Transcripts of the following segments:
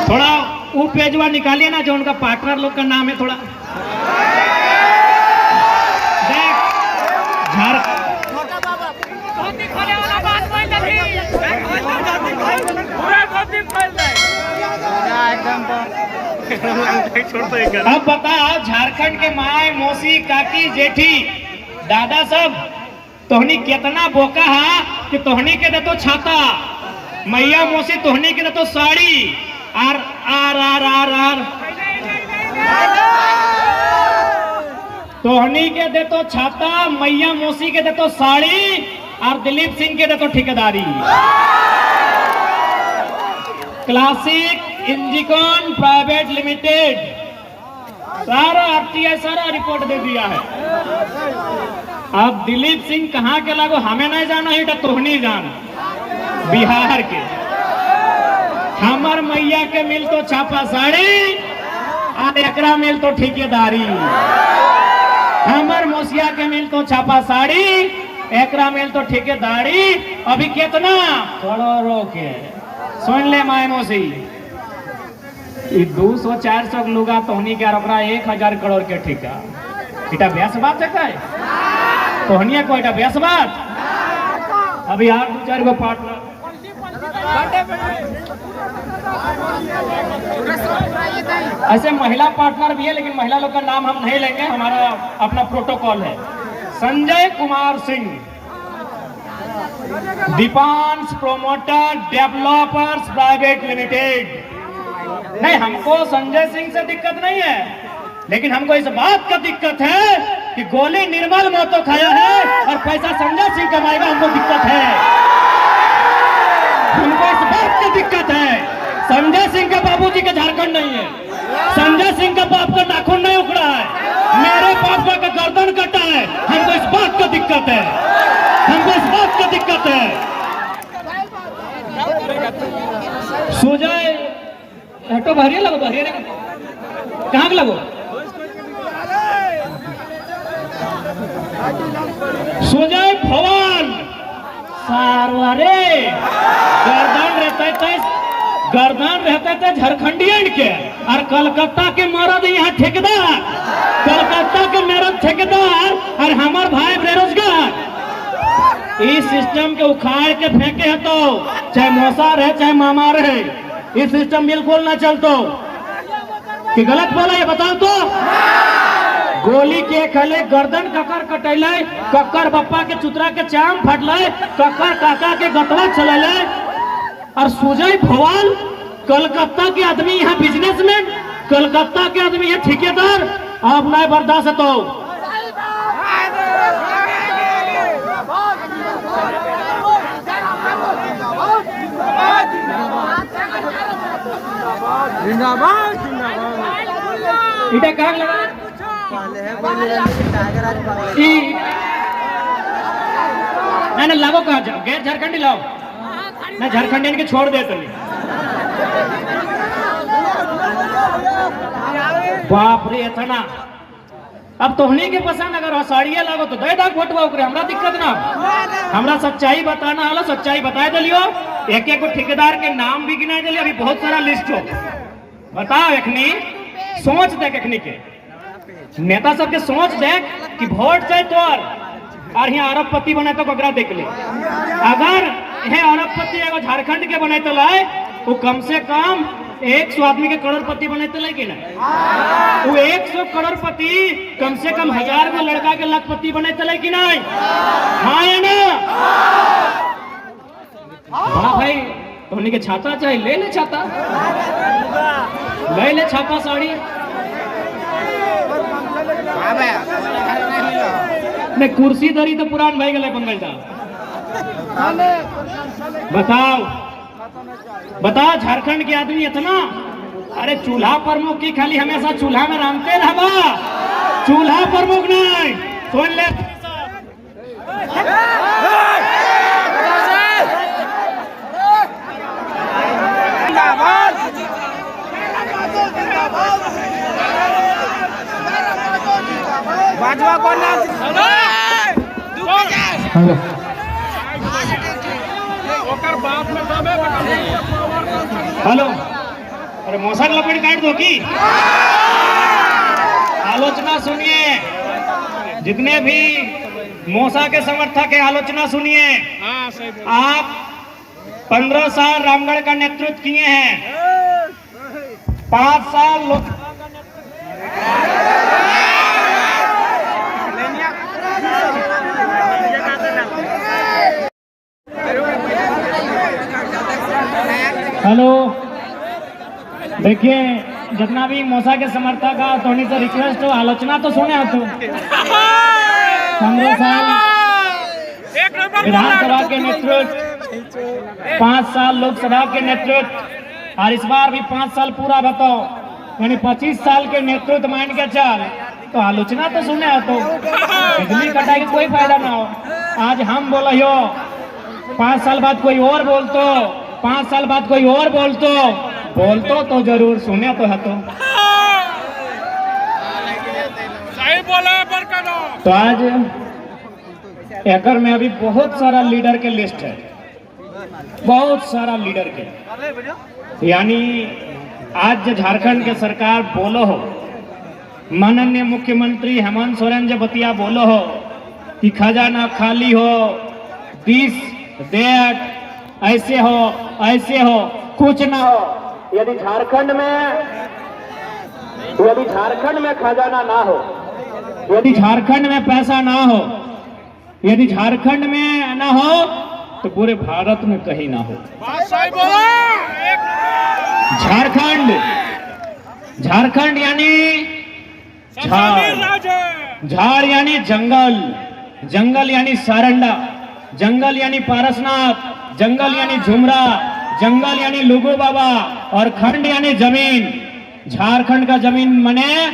थोड़ा वो पेजवा निकालिए ना जो उनका पार्टनर लोग का नाम है थोड़ा देख अब बताओ झारखंड के माए मौसी काकी जेठी दादा सब तोहनी कितना बोका है कि तोहनी के दे तो छाता मैया मौसी तोहनी के दे तो साड़ी आर आर आर आर आर तोहनी के दे तो छाता मैया मौसी के दे तो साड़ी और दिलीप सिंह के दे तो ठेकेदारी। क्लासिक इंजिकॉन प्राइवेट लिमिटेड सारा आरटीआई सारा रिपोर्ट दे दिया है। अब दिलीप सिंह कहाँ के लागो हमें नहीं जाना है तो तोहनी जान बिहार के। हमर मैया के मिल तो छापा साड़ी और एकरा मिल तो ठेकेदारी। हमर मौसिया के मिल तो छापा साड़ी एकरा मिल तो ठेकेदारी। अभी कितना करोड़ों के सुन ले माए मौसी 200-400 लुगा तोहनी के 1000 करोड़ के ठेका इटा ब्यास बात है तोहनिया को इटा ब्यास बात। अभी आप 2-4 गो पार्टनर ऐसे महिला पार्टनर भी है लेकिन महिला लोग का नाम हम नहीं लेंगे हमारा अपना प्रोटोकॉल है। Sanjay Kumar Singh Deepansh promoter developers private limited. नहीं हमको संजय सिंह से दिक्कत नहीं है लेकिन हमको इस बात का दिक्कत है कि गोली निर्मल मोतो खाया है और पैसा संजय सिंह कमाएगा। हमको दिक्कत है हमको इस बात की दिक्कत है। संजय सिंह का बाबूजी का झारखंड नहीं है। संजय सिंह का बाप का नाखून नहीं उखड़ा है। मेरे पापा का गर्दन कटा है। हमको इस बात का दिक्कत है। हमको इस बात का दिक्कत है। सुजय हटो भरिए लगो भरिए कहाँ के लगो सुजय भवन सारवारे गर्दन रहते थे झारखंडियन के और कलकत्ता के मरद यहाँ ठेकेदार। कलकत्ता के मरद ठेकेदार और हमार भाई बेरोजगार। इस सिस्टम के उखाड़ के फेंके है तो चाहे मौसा रहे चाहे मामा रहे इस सिस्टम बिल्कुल ना चलतो। कि गलत बोला ये बताओ तो गोली के खले गर्दन ककर कटैले ककर बप्पा के चुतरा के चाम फटले ककर काका के गतवा चले और सुजय भवन कलकत्ता के आदमी यहाँ बिजनेसमैन कलकत्ता के आदमी यहाँ ठेकेदार। अब नहीं बर्दाश्त है तो इटा कहाँ लगा नहीं लागो कहा जाओ गैर झारखंडी लाओ ना झारखंडियन के छोड़ दे तो बाप रे इतना। अब तोहनी के पसंद अगर साड़िया लागो तो दे दाग भटवा उकरे हमरा दिक्कत ना। हमरा सच्चाई बताना हला सच्चाई बताए दिलियो। एक एक ठेकेदार के नाम भी गिनाए दिलियो। अभी बहुत सारा लिस्ट हो बताओ एखनी सोच देख एखनी के नेता सबके सोच देख कि वोट चाहे तोर और यहाँ अरबपति बने तो ककरा देख ले। अगर यह अरबपति एगो झारखंड के बने तो लाए वो कम से कम 100 आदमी के करोड़पति बने तो लाए कि ना। वो 100 करोड़पति कम से कम 1000 गो लड़का के लाखपति बने तो लाए कि नहीं। हाँ या ना हाँ भाई तोहनी के छाता चाहे ले ले छाता ले ले छापा साड़ी नहीं कुर्सी धरी तो पुरान भाई गए पंकज दा। बताओ झारखंड के आदमी इतना अरे चूल्हा प्रमुख की खाली हमेशा चूल्हा में रांधते रहबा चूल्हा प्रमुख नहीं सुन ले। हेलो अरे मौसा का लपेट काट दो की। आलोचना सुनिए, जितने भी मौसा के समर्थक है आलोचना सुनिए। आप 15 साल रामगढ़ का नेतृत्व किए हैं, 5 साल लोकसभा का हेलो, देखिए जितना भी मौसा के समर्थक का थोड़ी सी रिक्वेस्ट हो, आलोचना तो सुने तो 15 साल विधानसभा के नेतृत्व, 5 साल लोकसभा के नेतृत्व और इस बार भी 5 साल पूरा बताओ, यानी 25 साल के नेतृत्व मान के चल, तो आलोचना तो सुने तो बिजली कटाई का कोई फायदा ना हो। आज हम बोलो हो, 5 साल बाद कोई और बोलतो, 5 साल बाद कोई और बोलतो तो जरूर सुने तो है तो। सही बोले तो आज एकर में अभी बहुत सारा लीडर के लिस्ट है, बहुत सारा लीडर के, यानी आज जो झारखंड के सरकार बोलो हो, माननीय मुख्यमंत्री हेमंत सोरेन जो बतिया बोलो हो कि खजाना खाली हो, दिस दैट, ऐसे हो, कुछ ना हो। यदि झारखंड में खजाना ना हो, यदि झारखंड में पैसा ना हो, यदि झारखंड में ना हो तो पूरे भारत में कहीं ना हो। झारखंड यानी झाड़ यानी जंगल यानी सारंडा, जंगल यानी पारसनाथ, जंगल यानी झुमरा, जंगल यानी लुगु बाबा और खंड यानी जमीन। झारखंड का जमीन मने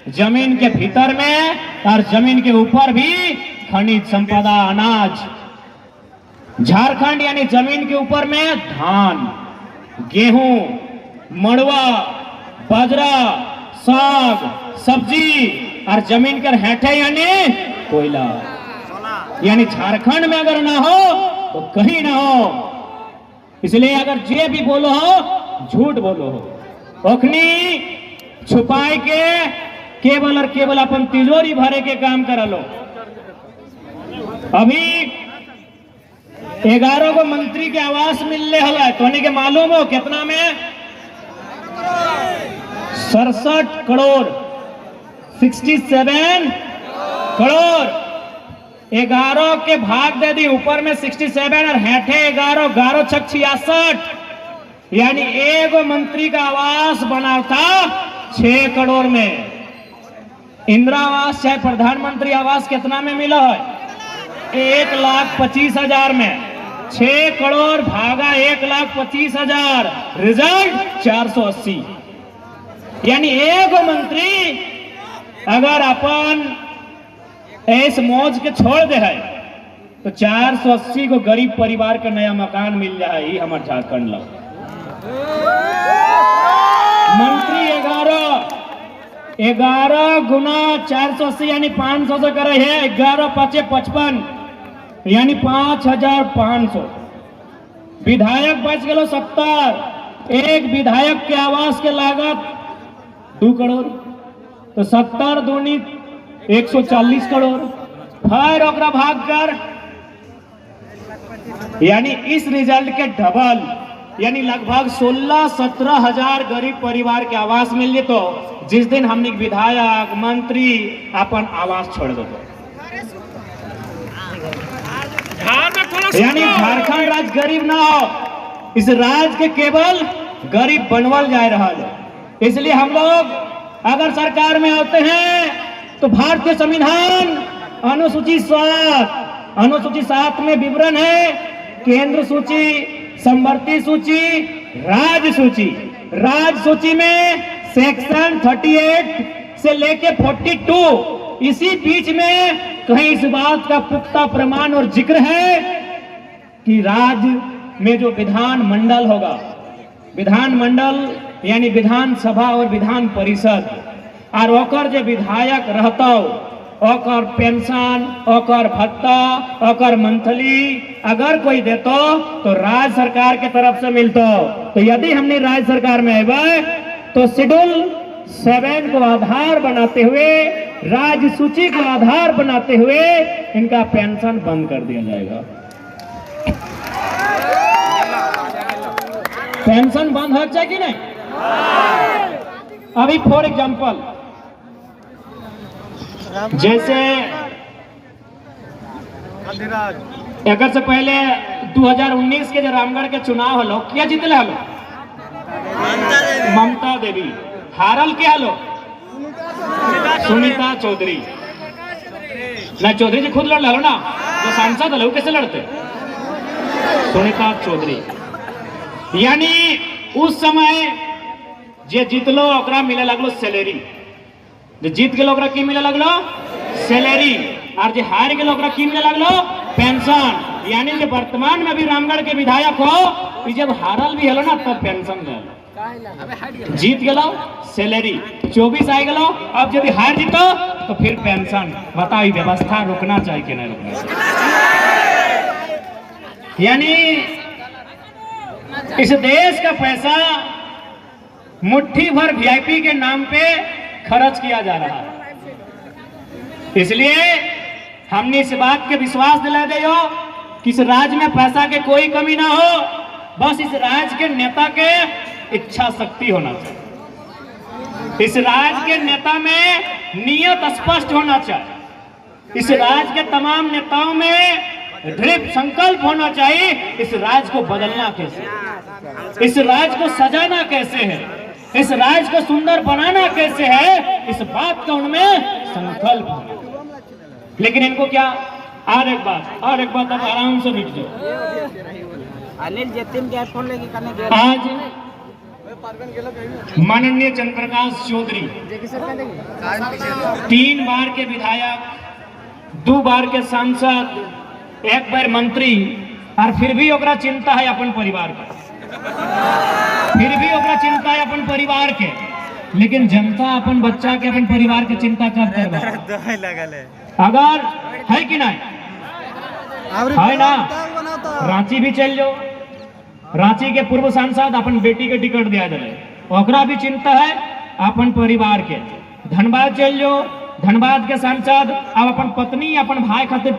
जमीन के भीतर में और जमीन के ऊपर भी खनिज संपदा, अनाज। झारखंड यानी जमीन के ऊपर में धान, गेहूं, मड़वा, बाजरा, साग, सब्जी और जमीन के हेठे यानी कोयला। यानी झारखंड में अगर ना हो तो कहीं ना हो। इसलिए अगर जे भी बोलो हो झूठ बोलो हो, ओखनी छुपाए के केवल और केवल अपन तिजोरी भरे के काम करा लो। अभी 11 को मंत्री के आवास मिलने हवा तो के मालूम हो कितना में? 67 करोड़, 67 करोड़। 11 के भाग दे दी, ऊपर में 67 और हेठे 11, 11 छक 66, यानी एक मंत्री का आवास बना था 6 करोड़ में। इंदिरा आवास चाहे प्रधानमंत्री आवास कितना में मिला है? 1,25,000 में। 6 करोड़ भागा 1,25,000, रिजल्ट 480। यानी एक मंत्री अगर अपन ऐस मौज के छोड़ दे है तो 480 को गरीब परिवार का नया मकान मिल जाए। ही हमारे झारखंड लोग मंत्री 11 गुना 480 यानी 500 से करे है। 11 5 55 यानी 5,500। विधायक बच गए 70। एक विधायक के आवास के लागत 2 करोड़, तो 70 दूनी 140 करोड़। फिर ओकरा भाग कर, यानी इस रिजल्ट के डबल, यानी लगभग 16-17 हजार गरीब परिवार के आवास मिल गए। तो जिस दिन हमने विधायक मंत्री अपन आवास छोड़ दो, यानी झारखंड राज्य गरीब ना हो, इस राज्य के केवल गरीब बनवल जा रहा है। इसलिए हम लोग अगर सरकार में आते हैं तो भारतीय संविधान अनुसूची 7 में विवरण है केंद्र सूची, समवर्ती सूची, राज्य सूची। राज्य सूची में सेक्शन 38 से लेके 42, इसी बीच में कहीं इस बात का पुख्ता प्रमाण और जिक्र है कि राज्य में जो विधान मंडल होगा, विधान मंडल यानी विधानसभा और विधान परिषद, और ओकर जो विधायक रहता ओकर पेंशन, ओकर भत्ता, ओकर मंथली अगर कोई देतो तो राज्य सरकार के तरफ से मिलतो। तो यदि हमने राज्य सरकार में आए तो शेड्यूल 7 को आधार बनाते हुए, राज्य सूची को आधार बनाते हुए इनका पेंशन बंद कर दिया जाएगा। पेंशन बंद हो जाए कि नहीं? अभी फॉर एग्जाम्पल जैसे एक से पहले 2019 के जो रामगढ़ के चुनाव हलो, क्या जीतले हलो? ममता देवी। हारल क्या हलो? सुनीता चौधरी। ना चौधरी जी खुद लड़ लो ना, तो सांसद हलो कैसे लड़ते? सुनीता चौधरी। यानी उस समय जे जीतलो ओकरा मिले लगलो सैलरी, जो जीत गेलो ओकरा की मिले लगलो सैलरी, और जो हार गेलो ओकरा की मिले लगलो पेंशन। यानी जो वर्तमान में भी रामगढ़ के विधायक हो, जब हारल भी हलो ना तब पेंशन ले, जीत गेलो सैलरी 24 आ गेलो, अब यदि हार जीतो तो फिर पेंशन। बताओ व्यवस्था रुकना चाहिए कि नहीं रुकना चाहिए? यानी इस देश का पैसा मुट्ठी भर वीआईपी के नाम पे खर्च किया जा रहा है। इसलिए हमने इस बात के विश्वास दिला दे कि इस राज्य में पैसा के कोई कमी ना हो, बस इस राज्य के नेता के इच्छा शक्ति होना चाहिए। इस राज्य के नेता में नियत स्पष्ट होना चाहिए। इस राज्य के तमाम नेताओं में दृढ़ संकल्प होना चाहिए। इस राज्य को बदलना कैसे, इस राज्य को सजाना कैसे है, इस राज्य को सुंदर बनाना कैसे है, इस बात का उनमें संकल्प है। लेकिन इनको क्या, और एक बात अब आराम से बैठ जाओ। अनिल जतिन के फोन लेके आज माननीय चंद्रप्रकाश चौधरी 3 बार के विधायक, 2 बार के सांसद, 1 बार मंत्री, और फिर भी ओकरा चिंता है अपन परिवार के, फिर भी ओकरा चिंता है अपन परिवार के। लेकिन जनता अपन बच्चा के, अपन परिवार के चिंता कब करवा? अगर है कि नहीं है ना? रांची भी चल जाओ, रांची के पूर्व सांसद अपन बेटी के टिकट दिया जाए, ओकरा भी चिंता है अपन परिवार के। धनबाद चल जाओ, धनबाद के सांसद अब अपन पत्नी, अपन भाई खातिर